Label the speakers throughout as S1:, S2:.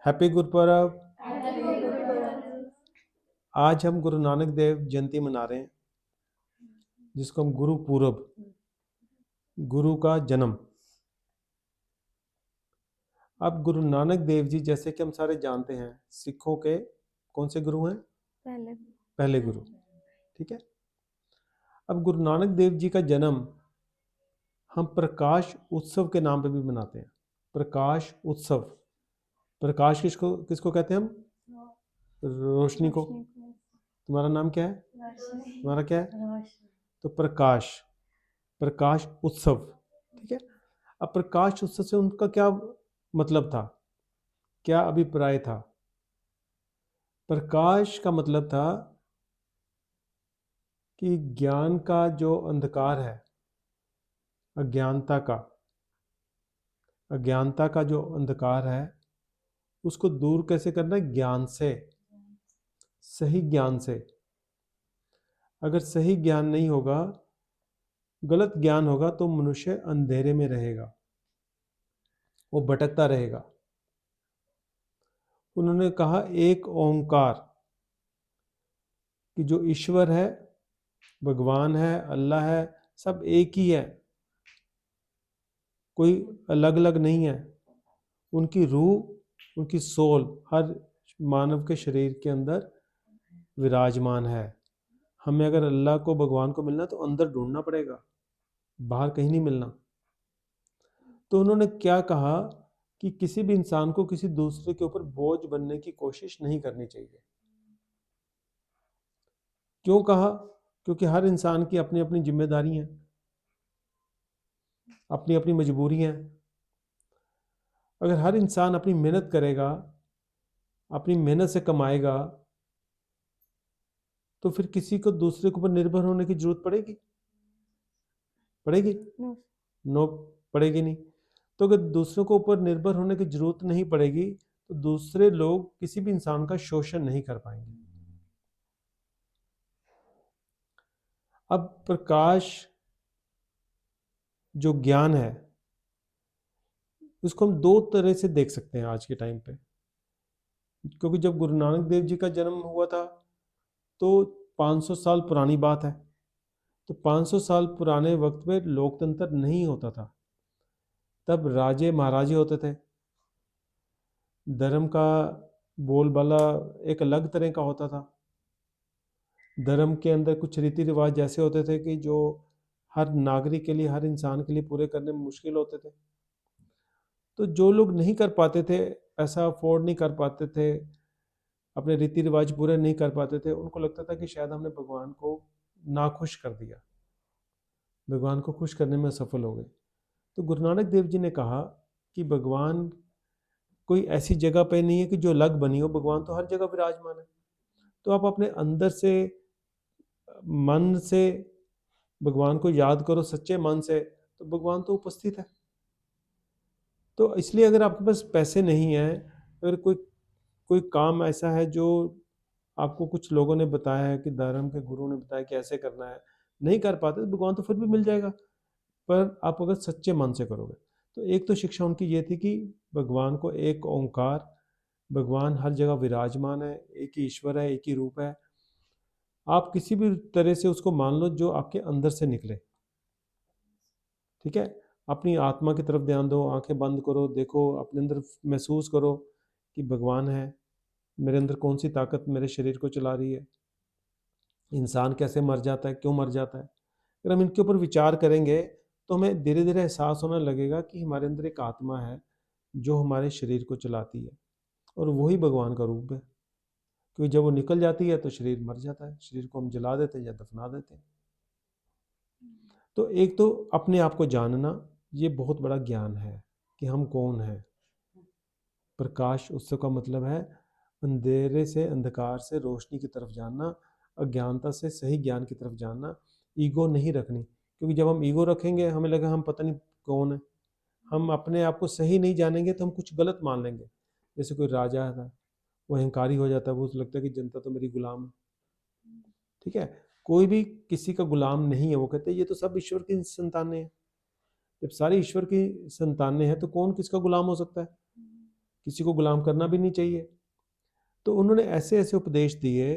S1: Happy Gurpurab. आज हम गुरु नानक देव जयंती मना रहे हैं, जिसको हम गुरु पूरब, गुरु का जन्म। अब गुरु नानक देव जी, जैसे कि हम सारे जानते हैं, सिखों के कौन से गुरु हैं? पहले गुरु। ठीक है। अब गुरु नानक देव जी का जन्म हम प्रकाश उत्सव के नाम पे भी मनाते हैं। प्रकाश उत्सव। प्रकाश किसको किसको कहते हैं हम? रोशनी को। तुम्हारा नाम क्या है? तुम्हारा क्या है? तो प्रकाश, प्रकाश उत्सव। ठीक है। अब प्रकाश उत्सव से उनका क्या मतलब था, क्या अभिप्राय था? प्रकाश का मतलब था कि ज्ञान का जो अंधकार है, अज्ञानता का जो अंधकार है, उसको दूर कैसे करना है? ज्ञान से, सही ज्ञान से। अगर सही ज्ञान नहीं होगा, गलत ज्ञान होगा, तो मनुष्य अंधेरे में रहेगा, वो भटकता रहेगा। उन्होंने कहा एक ओंकार, कि जो ईश्वर है, भगवान है, अल्लाह है, सब एक ही है, कोई अलग अलग नहीं है। उनकी रूह, उनकी सोल हर मानव के शरीर के अंदर विराजमान है। हमें अगर अल्लाह को, भगवान को मिलना, तो अंदर ढूंढना पड़ेगा, बाहर कहीं नहीं मिलना। तो उन्होंने क्या कहा कि किसी भी इंसान को किसी दूसरे के ऊपर बोझ बनने की कोशिश नहीं करनी चाहिए। क्यों कहा? क्योंकि हर इंसान की अपनी अपनी जिम्मेदारी हैं, अपनी अपनी मजबूरी हैं। अगर हर इंसान अपनी मेहनत करेगा, अपनी मेहनत से कमाएगा, तो फिर किसी को दूसरे के ऊपर निर्भर होने की जरूरत पड़ेगी? पड़ेगी? नो, पड़ेगी नहीं। तो अगर दूसरों को ऊपर निर्भर होने की जरूरत नहीं पड़ेगी, तो दूसरे लोग किसी भी इंसान का शोषण नहीं कर पाएंगे। अब प्रकाश जो ज्ञान है, उसको हम दो तरह से देख सकते हैं आज के टाइम पे। क्योंकि जब गुरु नानक देव जी का जन्म हुआ था, तो 500 साल पुरानी बात है। तो 500 साल पुराने वक्त में लोकतंत्र नहीं होता था, तब राजे महाराजे होते थे। धर्म का बोलबाला एक अलग तरह का होता था। धर्म के अंदर कुछ रीति रिवाज ऐसे होते थे कि जो हर नागरिक के लिए, हर इंसान के लिए पूरे करने में मुश्किल होते थे। तो जो लोग नहीं कर पाते थे, पैसा अफोर्ड नहीं कर पाते थे, अपने रीति रिवाज पूरे नहीं कर पाते थे, उनको लगता था कि शायद हमने भगवान को नाखुश कर दिया, भगवान को खुश करने में सफल हो गए। तो गुरु नानक देव जी ने कहा कि भगवान कोई ऐसी जगह पे नहीं है कि जो अलग बनी हो, भगवान तो हर जगह विराजमान है। तो आप अपने अंदर से, मन से भगवान को याद करो, सच्चे मन से, तो भगवान तो उपस्थित है। तो इसलिए अगर आपके पास पैसे नहीं है, अगर कोई कोई काम ऐसा है जो आपको कुछ लोगों ने बताया है, कि धर्म के गुरु ने बताया कि ऐसे करना है, नहीं कर पाते, तो भगवान तो फिर भी मिल जाएगा, पर आप अगर सच्चे मन से करोगे। तो एक तो शिक्षा उनकी ये थी कि भगवान को एक ओंकार, भगवान हर जगह विराजमान है, एक ही ईश्वर है, एक ही रूप है। आप किसी भी तरह से उसको मान लो जो आपके अंदर से निकले। ठीक है। अपनी आत्मा की तरफ ध्यान दो, आंखें बंद करो, देखो अपने अंदर, महसूस करो कि भगवान है, मेरे अंदर कौन सी ताकत मेरे शरीर को चला रही है, इंसान कैसे मर जाता है, क्यों मर जाता है। अगर हम इनके ऊपर विचार करेंगे, तो हमें धीरे धीरे एहसास होने लगेगा कि हमारे अंदर एक आत्मा है जो हमारे शरीर को चलाती है, और वही भगवान का रूप है। क्योंकि जब वो निकल जाती है तो शरीर मर जाता है, शरीर को हम जला देते हैं या दफना देते हैं। तो एक तो अपने आप को जानना, ये बहुत बड़ा ज्ञान है कि हम कौन हैं। प्रकाश उत्सव का मतलब है अंधेरे से, अंधकार से रोशनी की तरफ जानना, अज्ञानता से सही ज्ञान की तरफ जानना। ईगो नहीं रखनी, क्योंकि जब हम ईगो रखेंगे, हमें लगा हम पता नहीं कौन है, हम अपने आप को सही नहीं जानेंगे, तो हम कुछ गलत मान लेंगे। जैसे कोई राजा था, वो अहंकारी हो जाता है, वो लगता है कि जनता तो मेरी गुलाम है। ठीक है। कोई भी किसी का गुलाम नहीं है। वो कहते हैं ये तो सब ईश्वर की संतानें हैं। जब सारी ईश्वर की संतानें हैं, तो कौन किसका गुलाम हो सकता है? किसी को गुलाम करना भी नहीं चाहिए। तो उन्होंने ऐसे ऐसे उपदेश दिए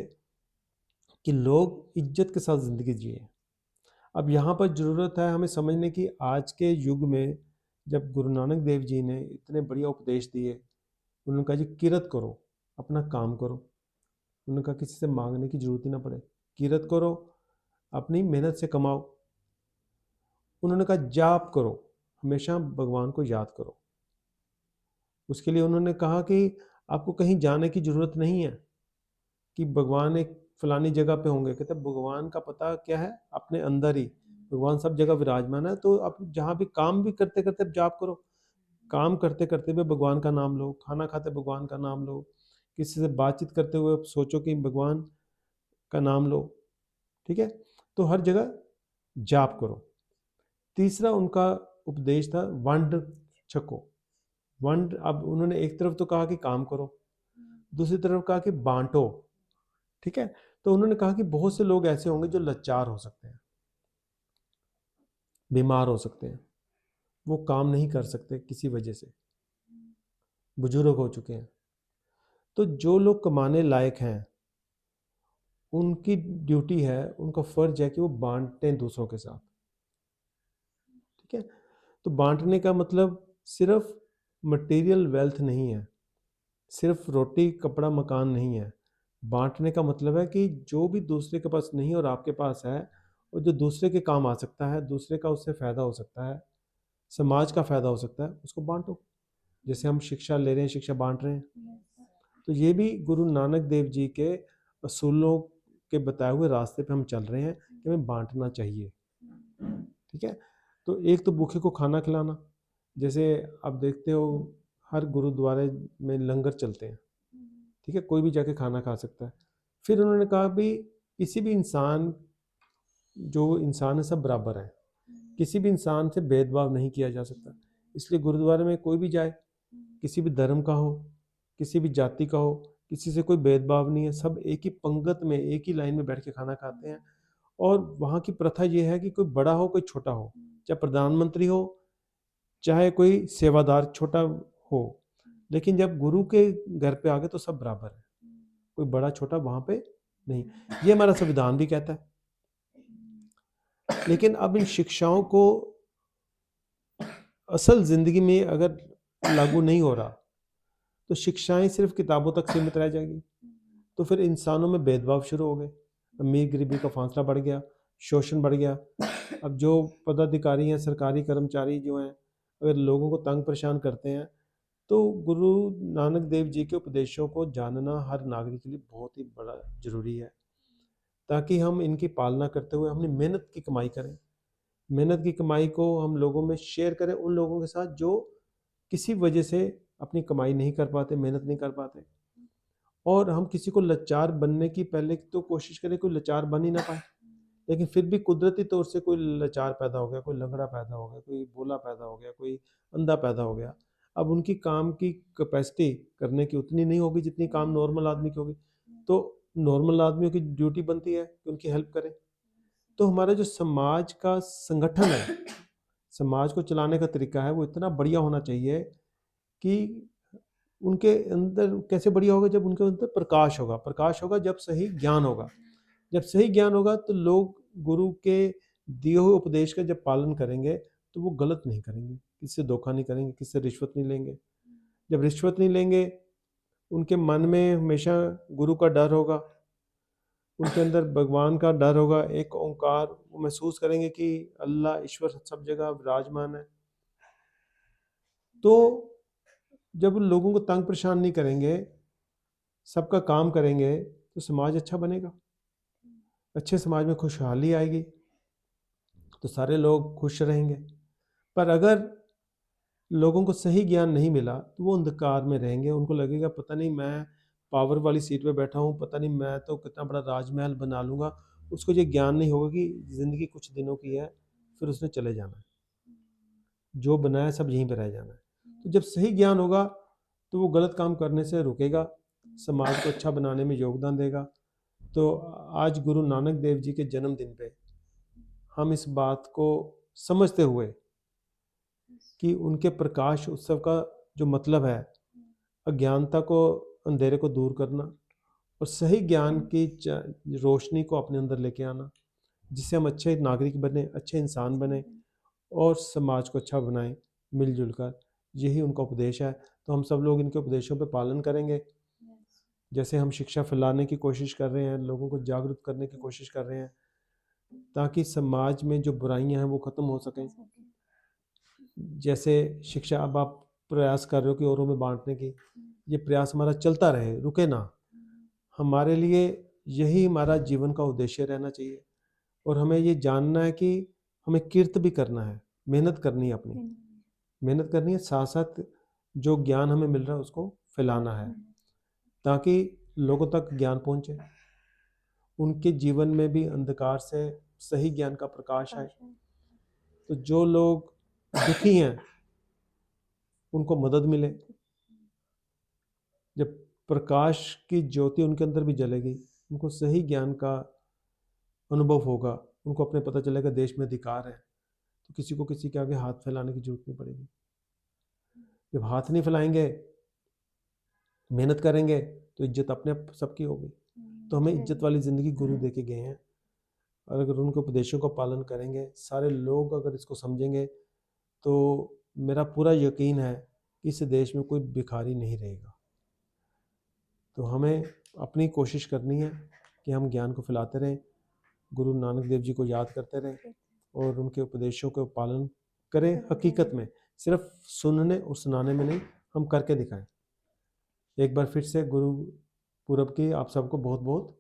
S1: कि लोग इज्जत के साथ ज़िंदगी जिए। अब यहाँ पर ज़रूरत है हमें समझने की, आज के युग में जब गुरु नानक देव जी ने इतने बढ़िया उपदेश दिए, उन्होंने कहा जी किरत करो, अपना काम करो। उन्होंने कहा किसी से मांगने की ज़रूरत ही ना पड़े, किरत करो, अपनी मेहनत से कमाओ। उन्होंने कहा जाप करो, हमेशा भगवान को याद करो। उसके लिए उन्होंने कहा कि आपको कहीं जाने की ज़रूरत नहीं है कि भगवान एक फलानी जगह पे होंगे। कहते भगवान का पता क्या है, अपने अंदर ही भगवान सब जगह विराजमान है। तो आप जहाँ भी काम भी करते करते जाप करो, काम करते करते भी भगवान का नाम लो, खाना खाते भगवान का नाम लो, किसी से बातचीत करते हुए सोचो कि भगवान का नाम लो। ठीक है, तो हर जगह जाप करो। तीसरा उनका उपदेश था वंड छको। वंड, अब उन्होंने एक तरफ तो कहा कि काम करो, दूसरी तरफ कहा कि बांटो। ठीक है, तो उन्होंने कहा कि बहुत से लोग ऐसे होंगे जो लाचार हो सकते हैं, बीमार हो सकते हैं, वो काम नहीं कर सकते किसी वजह से, बुजुर्ग हो चुके हैं। तो जो लोग कमाने लायक हैं उनकी ड्यूटी है, उनका फर्ज है कि वो बांटें दूसरों के साथ। ठीक है, तो बांटने का मतलब सिर्फ मटेरियल वेल्थ नहीं है, सिर्फ रोटी कपड़ा मकान नहीं है। बांटने का मतलब है कि जो भी दूसरे के पास नहीं और आपके पास है, और जो दूसरे के काम आ सकता है, दूसरे का उससे फ़ायदा हो सकता है, समाज का फ़ायदा हो सकता है, उसको बांटो। जैसे हम शिक्षा ले रहे हैं, शिक्षा बांट रहे हैं। तो ये भी गुरु नानक देव जी के असूलों के बताए हुए रास्ते पे हम चल रहे हैं कि हमें बांटना चाहिए। ठीक है, तो एक तो भूखे को खाना खिलाना, जैसे आप देखते हो हर गुरुद्वारे में लंगर चलते हैं। ठीक है, कोई भी जाके खाना खा सकता है। फिर उन्होंने कहा भी किसी भी इंसान, जो इंसान है सब बराबर है, किसी भी इंसान से भेदभाव नहीं किया जा सकता। इसलिए गुरुद्वारे में कोई भी जाए, किसी भी धर्म का हो, किसी भी जाति का हो, किसी से कोई भेदभाव नहीं है, सब एक ही पंगत में एक ही लाइन में बैठ के खाना खाते हैं। और वहाँ की प्रथा ये है कि कोई बड़ा हो कोई छोटा हो, चाहे प्रधानमंत्री हो चाहे कोई सेवादार छोटा हो, लेकिन जब गुरु के घर पे आ गए तो सब बराबर है, कोई बड़ा छोटा वहाँ पे नहीं। ये हमारा संविधान भी कहता है। लेकिन अब इन शिक्षाओं को असल ज़िंदगी में अगर लागू नहीं हो रहा तो शिक्षाएं सिर्फ किताबों तक सीमित रह जाएगी। तो फिर इंसानों में भेदभाव शुरू हो गए, अमीर गरीबी का फासला बढ़ गया, शोषण बढ़ गया। अब जो पदाधिकारी हैं, सरकारी कर्मचारी जो हैं, अगर लोगों को तंग परेशान करते हैं, तो गुरु नानक देव जी के उपदेशों को जानना हर नागरिक के लिए बहुत ही बड़ा ज़रूरी है, ताकि हम इनकी पालना करते हुए अपनी मेहनत की कमाई करें। मेहनत की कमाई को हम लोगों में शेयर करें, उन लोगों के साथ जो किसी वजह से अपनी कमाई नहीं कर पाते, मेहनत नहीं कर पाते। और हम किसी को लाचार बनने की पहले तो कोशिश करें कोई लाचार बन ही ना पाए। लेकिन फिर भी कुदरती तौर से कोई लाचार पैदा हो गया, कोई लंगड़ा पैदा हो गया, कोई बोला पैदा हो गया, कोई अंधा पैदा हो गया, अब उनकी काम की कैपेसिटी करने की उतनी नहीं होगी जितनी काम नॉर्मल आदमी की होगी। तो नॉर्मल आदमियों की ड्यूटी बनती है कि उनकी हेल्प करें। तो हमारा जो समाज का संगठन है, समाज को चलाने का तरीका है, वो इतना बढ़िया होना चाहिए कि उनके अंदर कैसे बढ़िया होगा, जब उनके अंदर प्रकाश होगा। प्रकाश होगा जब सही ज्ञान होगा। जब सही ज्ञान होगा तो लोग गुरु के दिए हुए उपदेश का जब पालन करेंगे तो वो गलत नहीं करेंगे, किसी से धोखा नहीं करेंगे, किसी से रिश्वत नहीं लेंगे। जब रिश्वत नहीं लेंगे, उनके मन में हमेशा गुरु का डर होगा, उनके अंदर भगवान का डर होगा, एक ओंकार, वो महसूस करेंगे कि अल्लाह ईश्वर सब जगह विराजमान है। तो जब लोगों को तंग परेशान नहीं करेंगे, सबका काम करेंगे, तो समाज अच्छा बनेगा। अच्छे समाज में खुशहाली आएगी तो सारे लोग खुश रहेंगे। पर अगर लोगों को सही ज्ञान नहीं मिला तो वो अंधकार में रहेंगे। उनको लगेगा पता नहीं मैं पावर वाली सीट पे बैठा हूँ, पता नहीं मैं तो कितना बड़ा राजमहल बना लूँगा। उसको ये ज्ञान नहीं होगा कि ज़िंदगी कुछ दिनों की है, फिर उसने चले जाना है, जो बनाया सब यहीं पर रह जाना है। तो जब सही ज्ञान होगा तो वो गलत काम करने से रुकेगा, समाज को अच्छा बनाने में योगदान देगा। तो आज गुरु नानक देव जी के जन्मदिन पे हम इस बात को समझते हुए कि उनके प्रकाश उत्सव का जो मतलब है अज्ञानता को, अंधेरे को दूर करना और सही ज्ञान की रोशनी को अपने अंदर लेके आना, जिससे हम अच्छे नागरिक बने, अच्छे इंसान बने और समाज को अच्छा बनाएं मिलजुल कर। यही उनका उपदेश है। तो हम सब लोग इनके उपदेशों पे पालन करेंगे। जैसे हम शिक्षा फैलाने की कोशिश कर रहे हैं, लोगों को जागरूक करने की कोशिश कर रहे हैं, ताकि समाज में जो बुराइयां हैं वो ख़त्म हो सकें। जैसे शिक्षा अब आप प्रयास कर रहे हो कि औरों में बांटने की, ये प्रयास हमारा चलता रहे, रुके ना। हमारे लिए यही हमारा जीवन का उद्देश्य रहना चाहिए। और हमें ये जानना है कि हमें किर्त भी करना है, मेहनत करनी है, अपनी मेहनत करनी है, साथ साथ जो ज्ञान हमें मिल रहा है उसको फैलाना है, ताकि लोगों तक ज्ञान पहुंचे, उनके जीवन में भी अंधकार से सही ज्ञान का प्रकाश आए। तो जो लोग दुखी हैं उनको मदद मिले। जब प्रकाश की ज्योति उनके अंदर भी जलेगी, उनको सही ज्ञान का अनुभव होगा, उनको अपने पता चलेगा देश में अधिकार है, तो किसी को किसी के आगे हाथ फैलाने की जरूरत नहीं पड़ेगी। जब हाथ नहीं फैलाएंगे, मेहनत करेंगे, तो इज्जत अपने आप सबकी होगी। तो हमें इज्जत वाली ज़िंदगी गुरु दे के गए हैं, और अगर उनके उपदेशों का पालन करेंगे, सारे लोग अगर इसको समझेंगे, तो मेरा पूरा यकीन है कि इस देश में कोई भिखारी नहीं रहेगा। तो हमें अपनी कोशिश करनी है कि हम ज्ञान को फैलाते रहें, गुरु नानक देव जी को याद करते रहें और उनके उपदेशों को पालन करें। हकीकत में सिर्फ सुनने और सुनाने में नहीं, हम करके दिखाएं। एक बार फिर से गुरु पूरब की आप सबको बहुत बहुत